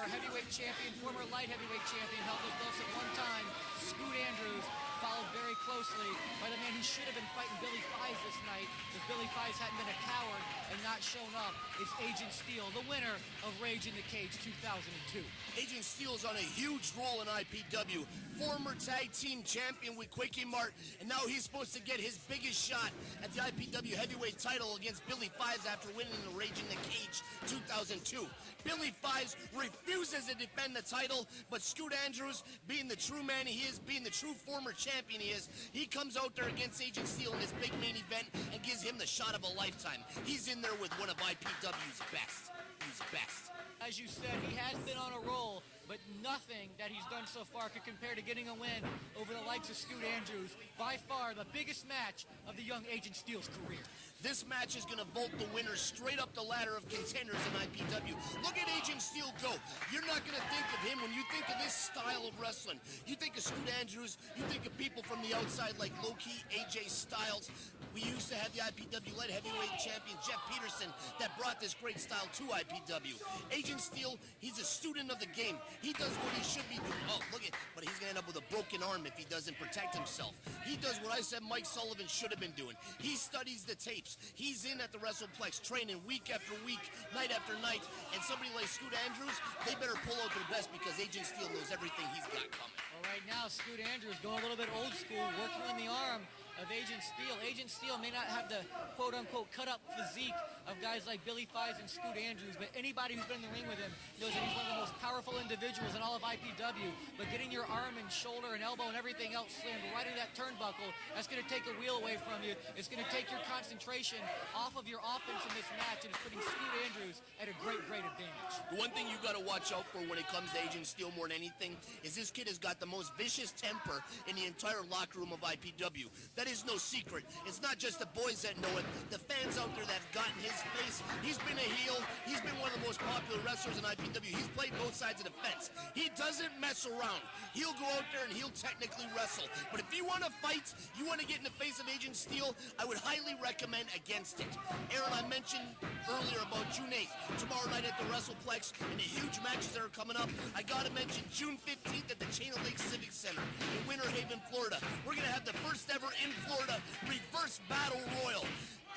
our heavyweight champion, former light heavyweight champion, held those belts at one time, Scoot Andrews, followed very closely by the man who should have been fighting Billy Fies this night, if Billy Fies hadn't been a coward and not shown up, is Agent Steele, the winner of Rage in the Cage 2002. Agent Steele's on a huge roll in IPW. Former tag team champion with Quickie Mart, and now he's supposed to get his biggest shot at the IPW heavyweight title against Billy Fies after winning the Rage in the Cage 2002. Billy Fies refuses to defend the title, but Scoot Andrews, being the true man he is, being the true former champion he is, he comes out there against Agent Steele in this big main event and gives him the shot of a lifetime. He's in there with one of IPW's best. He's best. As you said, he has been on a roll, but nothing that he's done so far could compare to getting a win over the likes of Scoot Andrews. By far the biggest match of the young Agent Steele's career. This match is going to vault the winner straight up the ladder of contenders in IPW. Look at Agent Steele go. You're not going to think of him when you think of this style of wrestling. You think of Scoot Andrews, you think of people from the outside like Low-Key, AJ Styles. We used to have the IPW light heavyweight champion, Jeff Peterson, that brought this great style to IPW. Agent Steele, he's a student of the game. He does what he should be doing. Oh, look at, but he's going to end up with a broken arm if he doesn't protect himself. He does what I said Mike Sullivan should have been doing. He studies the tapes. He's in at the WrestlePlex training week after week, night after night, and somebody like Scoot Andrews, they better pull out their best because Agent Steele knows everything he's got coming. Well, right now, Scoot Andrews going a little bit old school, working on the arm of Agent Steele. Agent Steele may not have the quote-unquote cut-up physique of guys like Billy Fies and Scoot Andrews, but anybody who's been in the ring with him knows that he's one of the most powerful individuals in all of IPW. But getting your arm and shoulder and elbow and everything else slammed right into that turnbuckle, that's going to take a wheel away from you. It's going to take your concentration off of your offense in this match, and it's putting Scoot Andrews at a great advantage. The one thing you got to watch out for when it comes to Agent Steele more than anything is this kid has got the most vicious temper in the entire locker room of IPW. That is no secret. It's not just the boys that know it. The fans out there that have gotten his face. He's been a heel. He's been one of the most popular wrestlers in IPW. He's played both sides of the fence. He doesn't mess around. He'll go out there and he'll technically wrestle. But if you want to fight, you want to get in the face of Agent Steele, I would highly recommend against it. Aaron, I mentioned earlier about June 8th, tomorrow night at the WrestlePlex, and the huge matches that are coming up. I got to mention June 15th at the Chain of Lakes Civic Center in Winter Haven, Florida. We're going to have the first ever in Florida reverse battle royal.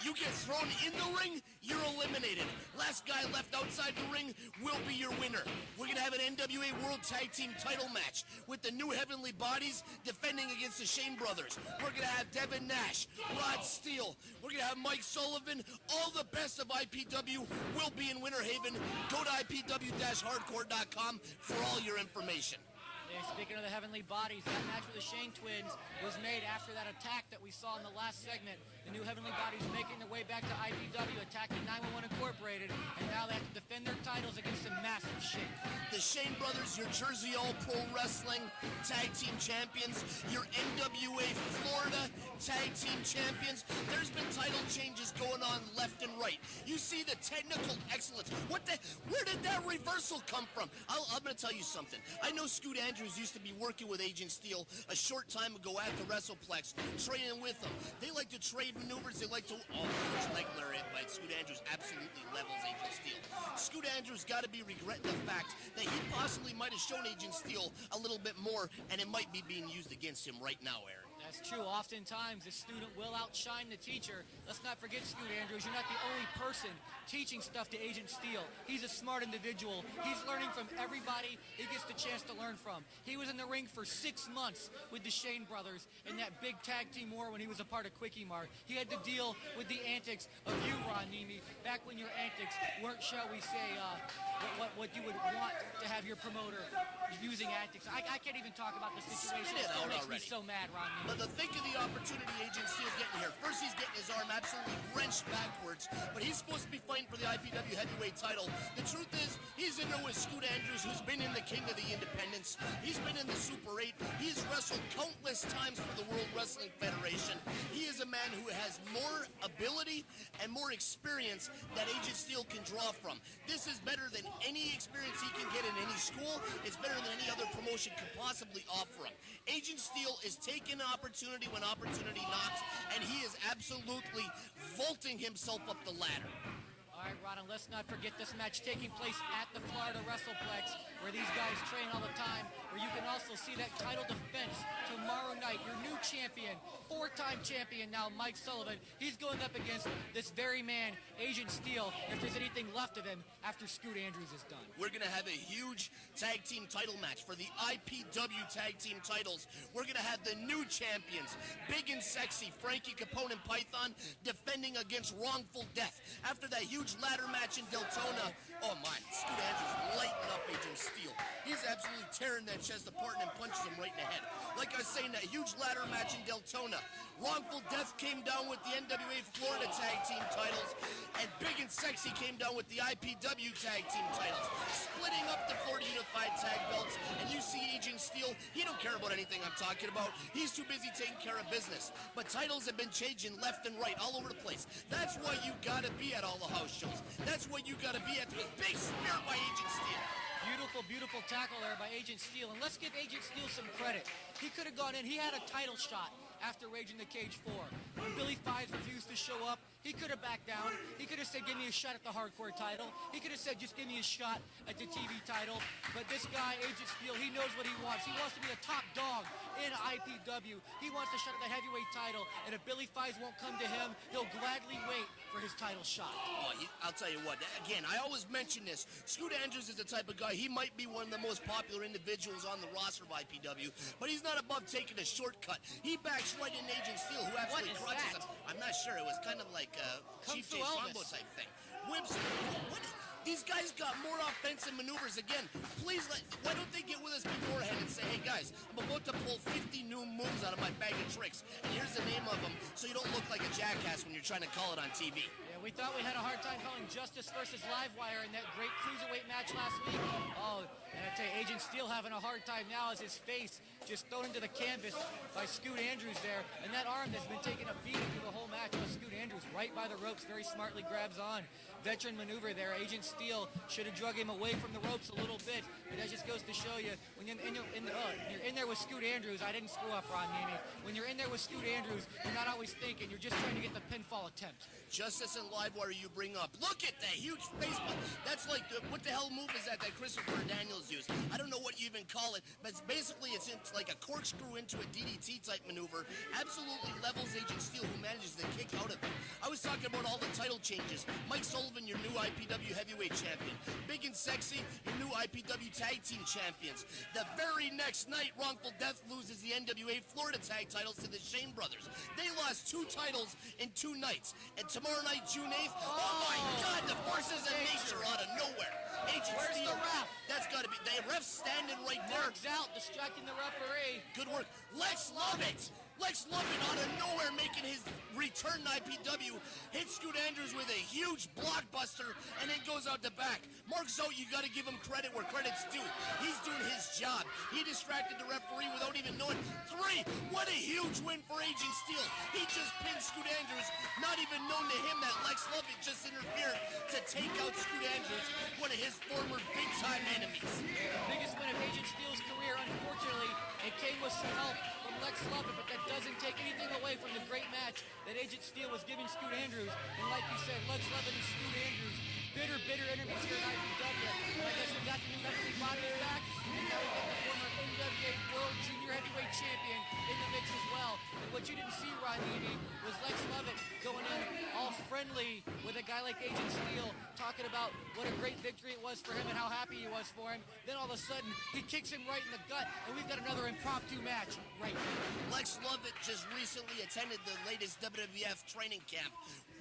You get thrown in the ring, you're eliminated. Last guy left outside the ring will be your winner. We're going to have an NWA World Tag Team title match with the New Heavenly Bodies defending against the Shane Brothers. We're going to have Devin Nash, Rod Steele. We're going to have Mike Sullivan. All the best of IPW will be in Winter Haven. Go to IPW-hardcore.com for all your information. And speaking of the Heavenly Bodies, that match with the Shane twins was made after that attack that we saw in the last segment. The New Heavenly Bodies making their way back to IPW, attacking 911 Incorporated, and now they have to defend their titles against a massive Shane. The Shane Brothers, your Jersey All-Pro Wrestling Tag Team Champions, your NWA Florida Tag Team Champions. There's been title changes going on left and right. You see the technical excellence. Where did that reversal come from? I'm going to tell you something. I know Scoot Andrews used to be working with Agent Steele a short time ago at the WrestlePlex, training with him. They like to trade maneuvers. They like to, Coach Legler, but Scoot Andrews absolutely levels Agent Steele. Scoot Andrews got to be regretting the fact that he possibly might have shown Agent Steele a little bit more, and it might be being used against him right now, Aaron. That's true. Oftentimes, the student will outshine the teacher. Let's not forget, Scoot Andrews, you're not the only person teaching stuff to Agent Steele. He's a smart individual. He's learning from everybody he gets the chance to learn from. He was in the ring for 6 months with the Shane Brothers in that big tag team war when he was a part of Quickie Mart. He had to deal with the antics of you, Ron Nemi, back when your antics weren't, shall we say, what you would want to have your promoter using antics. I can't even talk about the situation. It makes me so mad, Ron Nemi. But think of the opportunity Agent Steele's getting here. First, he's getting his arm absolutely wrenched backwards, but he's supposed to be fighting for the IPW heavyweight title. The truth is, he's in there with Scoot Andrews, who's been in the King of the Independents. He's been in the Super 8. He's wrestled countless times for the World Wrestling Federation. He is a man who has more ability and more experience that Agent Steele can draw from. This is better than any experience he can get in any school. It's better than any other promotion could possibly offer him. Agent Steele is taking an opportunity when opportunity knocks, and he is absolutely vaulting himself up the ladder. All right, Ron, and let's not forget this match taking place at the Florida WrestlePlex. where these guys train all the time, where you can also see that title defense tomorrow night. Your new champion, four-time champion now, Mike Sullivan. He's going up against this very man, Agent Steele, if there's anything left of him after Scoot Andrews is done. We're going to have a huge tag team title match for the IPW tag team titles. We're going to have the new champions, Big and Sexy, Frankie Capone and Python, defending against Wrongful Death. After that huge ladder match in Deltona, oh my, Scoot Andrews lighting up Agent Steele. He's absolutely tearing that chest apart and punches him right in the head. Like I was saying, that huge ladder match in Deltona. Wrongful Death came down with the NWA Florida Tag Team titles, and Big and Sexy came down with the IPW Tag Team titles, splitting up the 40 Unified Tag belts. And you see Agent Steele, he don't care about anything I'm talking about. He's too busy taking care of business. But titles have been changing left and right, all over the place. That's why you gotta be at all the house shows. That's what you gotta be at. This big spear by Agent Steele. Beautiful, beautiful tackle there by Agent Steele. And let's give Agent Steele some credit. He could have gone in. He had a title shot after Raging the Cage 4. When Billy Fives refused to show up, he could have backed down. He could have said, give me a shot at the hardcore title. He could have said, just give me a shot at the TV title. But this guy, Agent Steele, he knows what he wants. He wants to be a top dog in IPW. He wants a shot at the heavyweight title. And if Billy Fives won't come to him, he'll gladly wait for his title shot. Oh, I'll tell you what, again, I always mention this. Scoot Andrews is the type of guy, he might be one of the most popular individuals on the roster of IPW, but he's not above taking a shortcut. He backs right in Agent Steele, who absolutely crushes him. I'm not sure, it was kind of like a Chief J Strongbow type thing. Whips, these guys got more offensive maneuvers. Again, please, why don't they get with us beforehand and say, hey guys, I'm about to pull 50 new moves out of my bag of tricks, and here's the name of them, so you don't look like a jackass when you're trying to call it on TV. Yeah, we thought we had a hard time calling Justice versus Livewire in that great cruiserweight match last week. Oh, and I tell you, Agent Steele having a hard time now as his face just thrown into the canvas by Scoot Andrews there, and that arm that's been taking a beating through the whole match. But Scoot Andrews right by the ropes, very smartly grabs on. Veteran maneuver there. Agent Steele should have drug him away from the ropes a little bit, but that just goes to show you, when you're in there with Scoot Andrews, I didn't screw up, Ron Nemi. When you're in there with Scoot Andrews, you're not always thinking, you're just trying to get the pinfall attempt. Justice and Livewire you bring up. Look at that huge face bump. That's like, what the hell move is that Christopher Daniels used? I don't know what you even call it, but it's like a corkscrew into a DDT type maneuver. Absolutely levels Agent Steele, who manages to kick out of it. I was talking about all the title changes. Mike Sullivan, your new IPW heavyweight champion. Big and Sexy, your new IPW tag team champions. The very next night, Wrongful Death loses the NWA Florida tag titles to the Shane brothers. They lost 2 titles in 2 nights. And tomorrow night, June 8th, oh my God, the forces of nature out of nowhere. Agent Where's Steele, the ref? That's got to be, the ref's standing right there. Mark's out, distracting the referee. Good work. Lex Lovett. Lex Lovett out of nowhere making his return to IPW. Hits Scoot Andrews with a huge blockbuster and then goes out the back. Mark Zote, you got to give him credit where credit's due. He's doing his job. He distracted the referee without even knowing. 3. What a huge win for Agent Steele. He just pinned Scoot Andrews. Not even known to him that Lex Lovett just interfered to take out Scoot Andrews, one of his former big-time enemies. The biggest win of Agent Steele's career, unfortunately, it came with some help from Lex Lovett, but that doesn't take anything away from the great match that Agent Steele was giving Scoot Andrews. And like you said, Lex Lovett and Scoot Andrews, bitter enemies here in IPW. I guess we got the new referee bodies back, and now we got the former NWA World Junior Heavyweight Champion in the mix as well. And what you didn't see, Ron Nemi, was Lex Lovett going in all friendly with a guy like Agent Steele, talking about what a great victory it was for him and how happy he was for him. Then all of a sudden, he kicks him right in the gut, and we've got another impromptu match right here. Lex Lovett just recently attended the latest WWF training camp,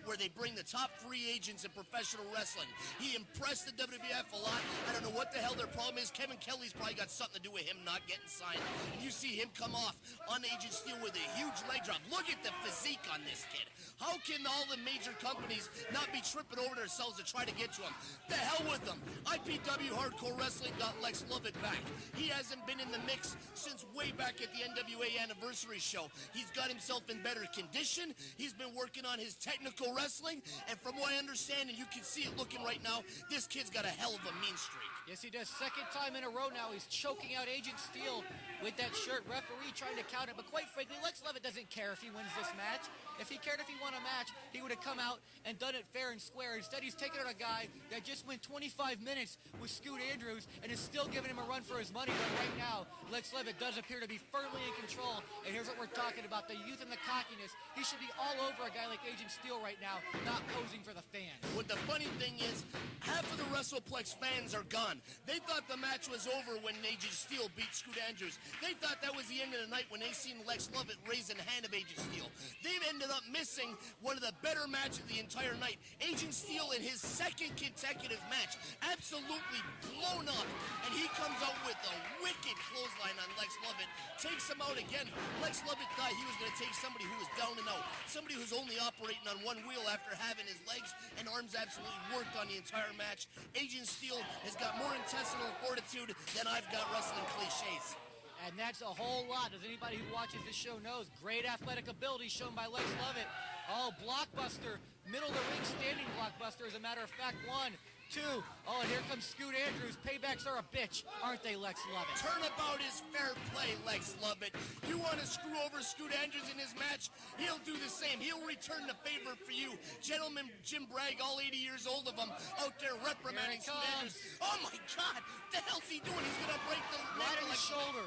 where they bring the top free agents in professional wrestling. He impressed the WWF a lot. I don't know what the hell their problem is. Kevin Kelly's probably got something to do with him not getting signed. And you see him come off on Agent Steele with a huge leg drop. Look at the physique on this kid. How can all the major companies not be tripping over themselves to try to get to him? The hell with them. IPW Hardcore Wrestling got Lex Lovett back. He hasn't been in the mix since way back at the NWA Anniversary show. He's got himself in better condition. He's been working on his technical wrestling. And from what I understand, and you can see it looking right now, this kid's got a hell of a mean streak. Yes, he does. Second time in a row now, he's choking out Agent Steele with that shirt. Referee trying to count it, but quite frankly, Lex Levitt doesn't care if he wins this match. If he cared if he won a match, he would have come out and done it fair and square. Instead, he's taking out a guy that just went 25 minutes with Scoot Andrews and is still giving him a run for his money. But right now, Lex Levitt does appear to be firmly in control. And here's what we're talking about, the youth and the cockiness. He should be all over a guy like Agent Steele right now, not posing for the fans. What the funny thing is, half of the WrestlePlex fans are gone. They thought the match was over when Agent Steele beat Scoot Andrews. They thought that was the end of the night when they seen Lex Levitt raise the hand of Agent Steele. They've ended up missing one of the better matches of the entire night. Agent Steele in his second consecutive match, absolutely blown up, and he comes out with a wicked clothesline on Lex Levitt, takes him out again. Lex Levitt thought he was going to take somebody who was down and out, somebody who's only operating on one wheel after having his legs and arms absolutely worked on the entire match. Agent Steele has got more intestinal fortitude than I've got wrestling cliches. And that's a whole lot, as anybody who watches this show knows. Great athletic ability shown by Lex Levitt. Oh, blockbuster, middle of the ring standing blockbuster, as a matter of fact. 1, 2. Oh, and here comes Scoot Andrews. Paybacks are a bitch, aren't they, Lex Levitt? Turnabout is fair play, Lex Levitt. You want to screw over Scoot Andrews in his match? He'll do the same. He'll return the favor for you. Gentleman Jim Bragg, all 80 years old of him, out there reprimanding Scoot Andrews. Oh, my God. The hell's he doing? He's going to break the right on the shoulder.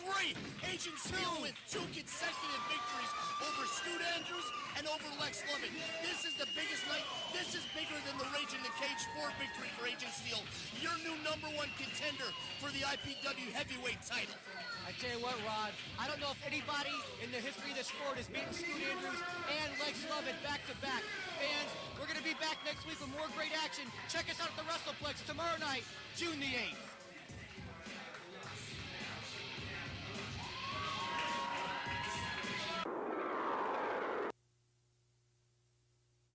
3. Agent Steele with 2 consecutive victories over Scoot Andrews and over Lex Levitt. This is the biggest night. This is bigger than the Rage in the Cage 4 victory for Agent Steele. Your new #1 contender for the IPW heavyweight title. I tell you what, Rod, I don't know if anybody in the history of this sport has beaten Scoot Andrews and Lex Levitt back-to-back. Fans, we're going to be back next week with more great action. Check us out at the WrestlePlex tomorrow night, June the 8th.